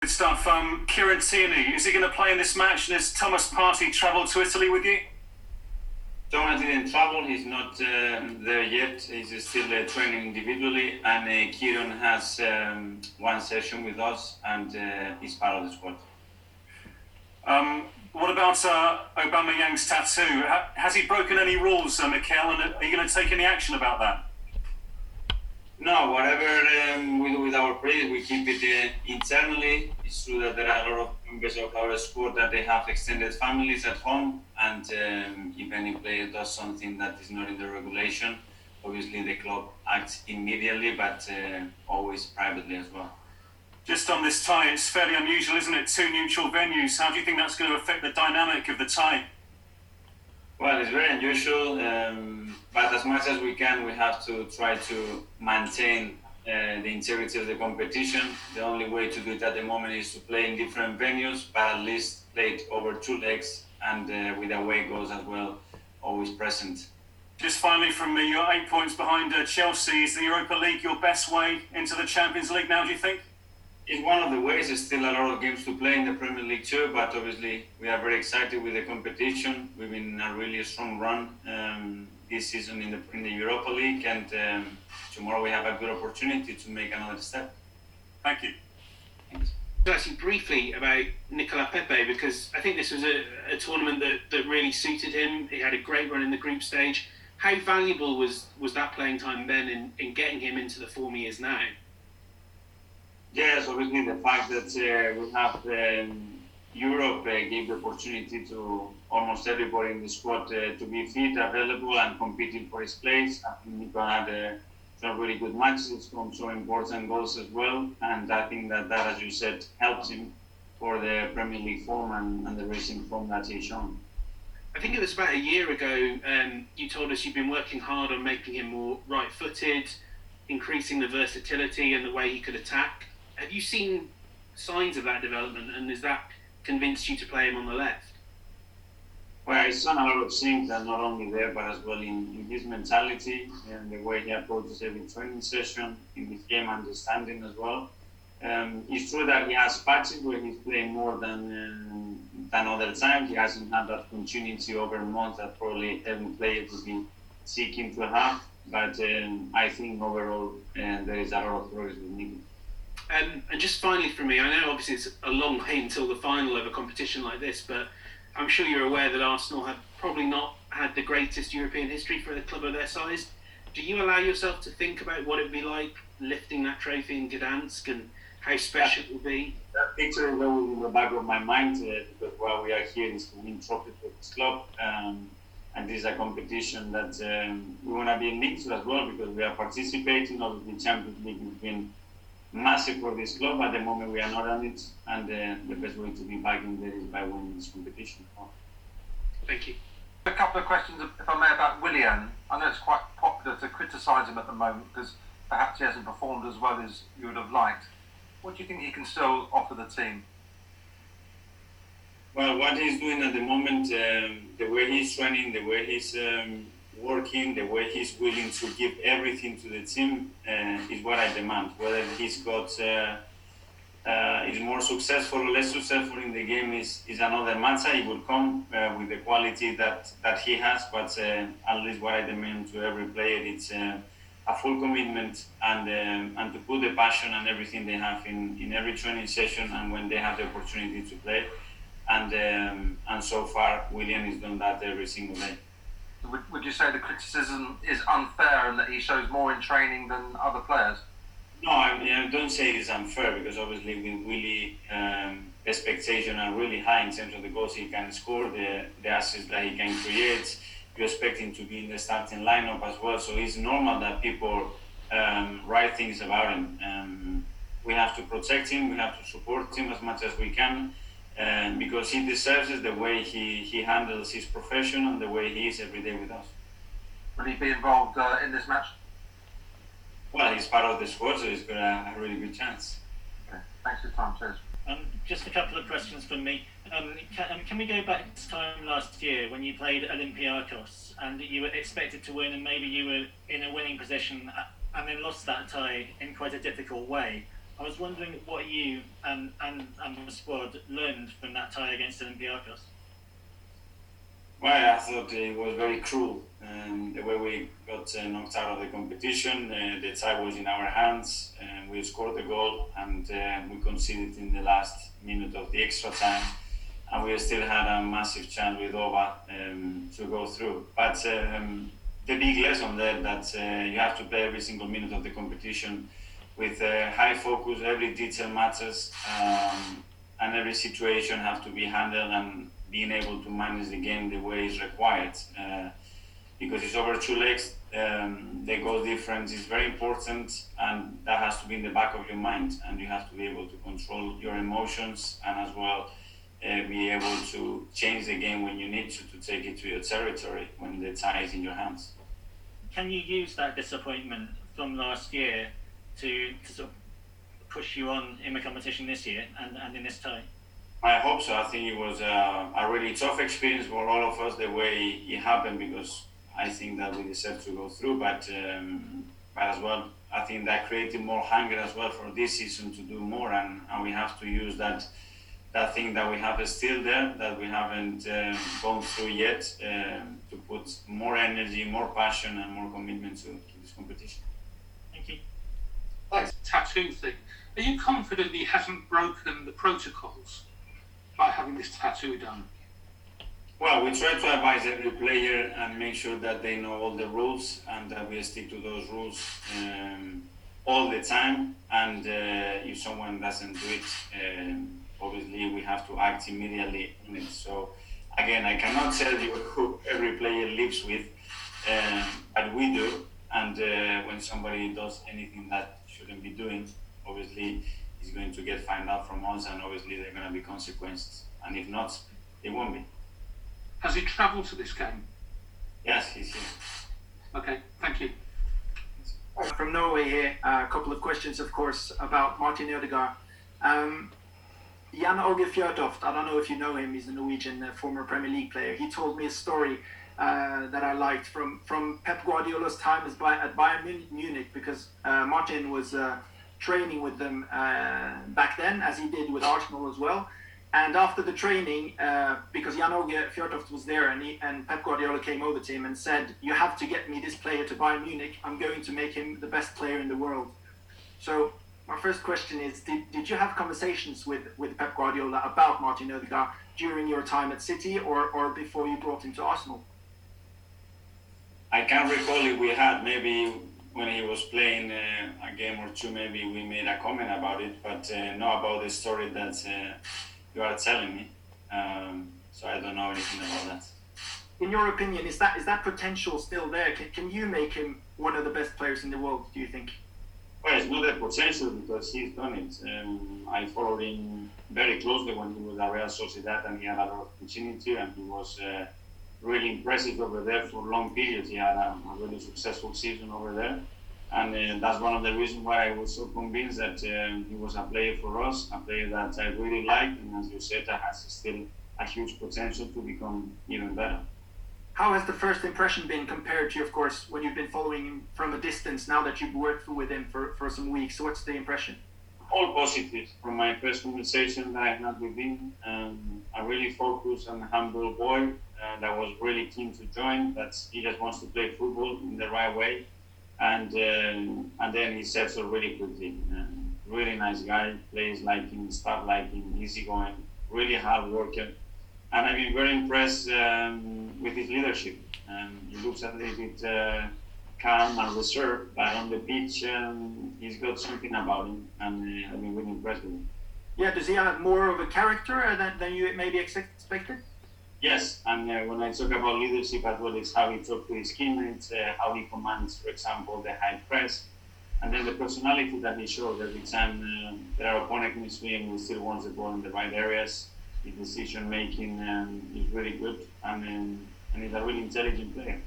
Good stuff. Kieran Tierney, is he going to play in this match? And has Thomas Partey travelled to Italy with you? Thomas didn't travel, he's not there yet, he's still training individually, and Kieran has one session with us and he's part of the squad. What about Aubameyang's tattoo? Has he broken any rules, Mikel, and are you going to take any action about that? No, whatever we do with our players, we keep it internally. It's true that there are a lot of members of our squad that they have extended families at home, and if any player does something that is not in the regulation, obviously the club acts immediately, but always privately as well. Just on this tie, it's fairly unusual, isn't it? Two neutral venues. How do you think that's going to affect the dynamic of the tie? Well, it's very unusual, but as much as we can, we have to try to maintain the integrity of the competition. The only way to do it at the moment is to play in different venues, but at least play it over 2 legs and with away goals as well, always present. Just finally from me, you're 8 points behind Chelsea. Is the Europa League your best way into the Champions League now, do you think? It's one of the ways. There's still a lot of games to play in the Premier League too, but obviously we are very excited with the competition. We've been in a really strong run this season in the Europa League, and tomorrow we have a good opportunity to make another step. Thank you. Thanks. Actually, briefly about Mikel Arteta, because I think this was a tournament that really suited him. He had a great run in the group stage. How valuable was that playing time then in getting him into the form he is now? Yes, obviously the fact that we have Europe gave the opportunity to almost everybody in the squad to be fit, available, and competing for his place. I think Nico had some really good matches, some so important goals as well, and I think that, as you said, helps him for the Premier League form and the racing form that he's shown. I think it was about a year ago, you told us you've been working hard on making him more right-footed, increasing the versatility and the way he could attack. Have you seen signs of that development, and has that convinced you to play him on the left? Well, he's done a lot of things, and not only there, but as well in his mentality and the way he approaches every training session, in his game understanding as well. It's true that he has patches where he's playing more than other times. He hasn't had that continuity over a month that probably every player would be seeking to have. But I think overall there is a lot of progress with Nico. And just finally from me, I know obviously it's a long way until the final of a competition like this, but I'm sure you're aware that Arsenal have probably not had the greatest European history for a club of their size. Do you allow yourself to think about what it would be like lifting that trophy in Gdansk and how special it will be? That picture is always in the back of my mind because while we are here is to win trophies for this club. And this is a competition that we want to be linked to as well, because we are participating. Obviously, Champions League has been massive for this club. At the moment we are not on it, and the best way to be back in there is by winning this competition. Thank you. A couple of questions, if I may, about Willian. I know it's quite popular to criticise him at the moment because perhaps he hasn't performed as well as you would have liked. What do you think he can still offer the team? Well, what he's doing at the moment, the way he's training, the way he's working, the way he's willing to give everything to the team is what I demand. Whether he's got is more successful or less successful in the game is another matter. He will come with the quality that he has, but at least what I demand to every player, it's a full commitment and to put the passion and everything they have in every training session and when they have the opportunity to play. And so far, Willian has done that every single day. Would you say the criticism is unfair and that he shows more in training than other players? No, I don't say it's unfair, because obviously with Willie, expectations are really high in terms of the goals he can score, the assists that he can create. You expect him to be in the starting lineup as well, so it's normal that people write things about him. We have to protect him, we have to support him as much as we can. Because he deserves it, the way he handles his profession and the way he is every day with us. Will he be involved in this match? Well, he's part of the squad, so he's got a really good chance. Okay. Thanks for your time, cheers. Just a couple of questions from me. Can we go back to time last year when you played Olympiacos and you were expected to win and maybe you were in a winning position and then lost that tie in quite a difficult way? I was wondering what you and the squad learned from that tie against Olympiacos. Well, I thought it was very cruel. The way we got knocked out of the competition, the tie was in our hands, we scored the goal, and we conceded in the last minute of the extra time, and we still had a massive chance with Ova to go through. But the big lesson there that you have to play every single minute of the competition with high focus. Every detail matters, and every situation has to be handled, and being able to manage the game the way it's required. Because it's over two legs, the goal difference is very important, and that has to be in the back of your mind, and you have to be able to control your emotions, and as well be able to change the game when you need to take it to your territory when the tie is in your hands. Can you use that disappointment from last year to sort of push you on in the competition this year and in this tie? I hope so. I think it was a really tough experience for all of us the way it happened, because I think that we deserve to go through, but as well, I think that created more hunger as well for this season to do more, and we have to use that thing that we have still there, that we haven't gone through yet, to put more energy, more passion, and more commitment to this competition. Thank you. Thanks. Tattoo thing. Are you confident he hasn't broken the protocols by having this tattoo done? Well, we try to advise every player and make sure that they know all the rules, and that we stick to those rules all the time. And if someone doesn't do it, obviously we have to act immediately on it. So again, I cannot tell you who every player lives with, but we do. And when somebody does anything that shouldn't be doing, obviously he's going to get found out from us, and obviously there are going to be consequences. And if not, there won't be. Has he travelled to this game? Yes, he's here. Okay, thank you. From Norway here, a couple of questions, of course, about Martin Ødegaard. Jan Åge Fjørtoft, I don't know if you know him, he's a Norwegian former Premier League player. He told me a story that I liked from Pep Guardiola's time at Bayern Munich, because Martin was training with them back then, as he did with Arsenal as well. And after the training, because Jan Åge Fjørtoft was there, and Pep Guardiola came over to him and said, "You have to get me this player to Bayern Munich. I'm going to make him the best player in the world." So my first question is, did you have conversations with Pep Guardiola about Martin Ødegaard during your time at City, or before you brought him to Arsenal? I can't recall if we had. Maybe when he was playing a game or two, maybe we made a comment about it, but not about the story that you are telling me. So I don't know anything about that. In your opinion, is that potential still there? Can you make him one of the best players in the world, do you think? Well, it's not the potential, because he's done it. I followed him very closely when he was at Real Sociedad, and he had a lot of opportunity, and he was really impressive over there for long periods. He had a really successful season over there, and that's one of the reasons why I was so convinced that he was a player for us, a player that I really liked, and as you said, that has still a huge potential to become even better. How has the first impression been compared to, of course, when you've been following him from a distance, now that you've worked with him for some weeks? So what's the impression? All positive from my first conversation that I had with him. A really focused and humble boy that was really keen to join, that he just wants to play football in the right way. And then he settled really quickly. Really nice guy, plays like him, start like him, easygoing, really hard worker. And I've been very impressed with his leadership. He looks a little bit calm and reserved, but on the pitch, he's got something about him, and I've been really impressed with him. Yeah, does he have more of a character than you maybe expected? Yes, and when I talk about leadership as well, it's how he talks to his teammates, how he commands, for example, the high press, and then the personality that he shows every time there are opponents in his game, he still wants the ball in the right areas. His decision making is really good, and he's a really intelligent player.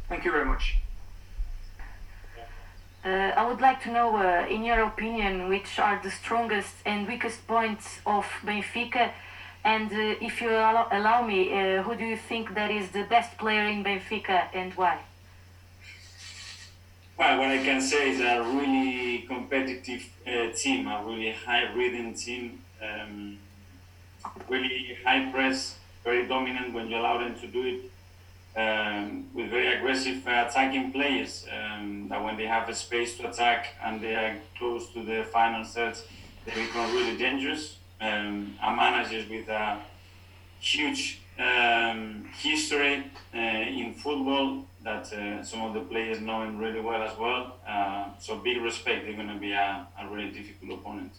Thank you very much. I would like to know, in your opinion, which are the strongest and weakest points of Benfica, and if you allow me, who do you think that is the best player in Benfica and why? Well, what I can say is a really competitive team, a really high rhythm team, really high press, very dominant when you allow them to do it, with very aggressive attacking players, that when they have a space to attack and they are close to the final third, they become really dangerous. Our managers with a huge history in football that some of the players know him really well as well. So big respect, they're going to be a really difficult opponent.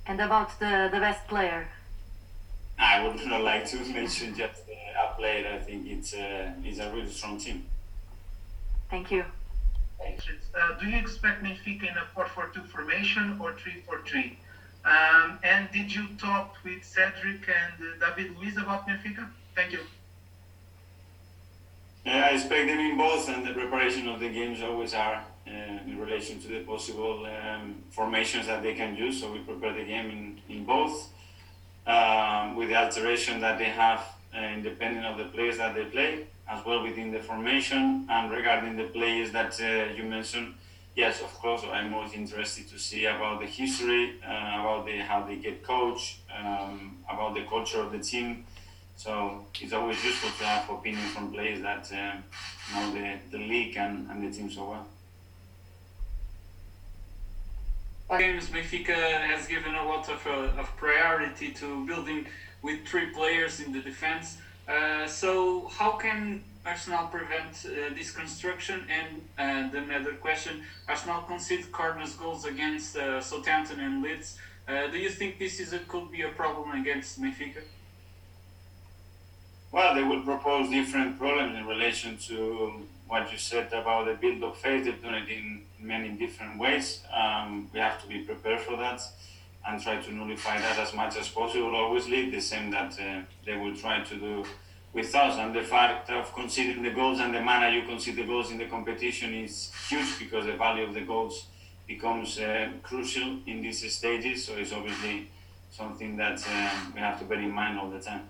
And about the best player? I would not like to mention just a player. I think it's a really strong team. Thank you. Do you expect Benfica in a 4-4-2 formation or 3-4-3? And did you talk with Cedric and David Luiz about Benfica? Thank you. Yeah, I expect them in both, and the preparation of the games always are in relation to the possible formations that they can use. So we prepare the game in both, with the alteration that they have, independent of the players that they play, as well within the formation. And regarding the players that you mentioned, yes, of course, I'm most interested to see about the history, about how they get coached, about the culture of the team. So it's always useful to have opinion from players that know the league and the team so well. Games, Benfica has given a lot of priority to building with 3 players in the defense. So how can Arsenal prevent this construction? And another question, Arsenal conceded corners goals against Southampton and Leeds. Do you think this could be a problem against Benfica? Well, they will propose different problems in relation to what you said about the build-up phase. They've done it in many different ways. We have to be prepared for that and try to nullify that as much as possible, obviously, the same that they will try to do with us. And the fact of conceding the goals and the manner you concede the goals in the competition is huge, because the value of the goals becomes crucial in these stages. So it's obviously something that we have to bear in mind all the time.